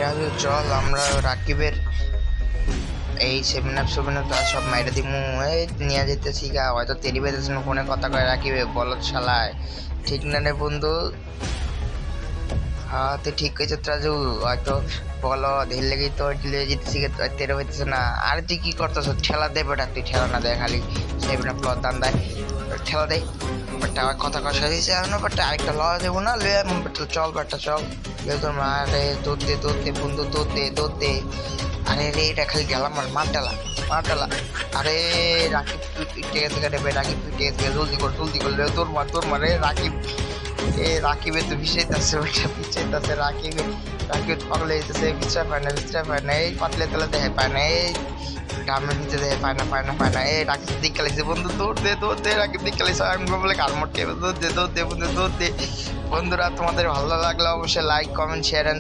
রাজু চল আমরা রাকিবের এই সেমিনার সব মাইরা দিমু। এই নিয়ে যেতেছি গা, হয়তো তেরি বেঁধেছে না ফোনে কথা কয় রাকিবে বলত শালায়। ঠিক না রে বন্ধু? হ্যাঁ তুই ঠিক কইছ রাজু, হয়তো বলো ধীর লেগেই তো লিয়ে যেতেছি তেরে হইতেছে না। আর তুই কি করতেছ? ঠেলা দে বেটা, তুই ঠেলা না দেয় খালি সেমিনার প্লট দান দেয়, ঠেলা দেয় বাট আমার কথা কষা দিয়েছে এখন বাট আরেকটা লওয়া দেবো না লয়ে চল বাটটা চল লে তোর মা রে দুধ দে বন্ধু দুধ দে। আরে রে এটা খালি গেলাম আর মারটালা। আরে রাকিব তুই পিটে গেছে রে রাকিব পিটে গেছে, জলদি কর লে তোর মা রে রাকিব। এ রাকিবে তো বিষাইতেছে ওইটা পিছাইতেছে রাকিব পাগলে যেতেছে, বিচার পায় না এই পাতলে তেলে দেখে পায় না, এই গ্রামের নিচে দেখে পায় না এই রাকিব দিক খেলেছে বন্ধু দৌড় দে রাকিব দিক খেলেছে আমি বলে কার মোটকে দৌড় দে বন্ধু দৌড় দে। বন্ধুরা তোমাদের ভালো লাগলে অবশ্যই লাইক কমেন্ট শেয়ার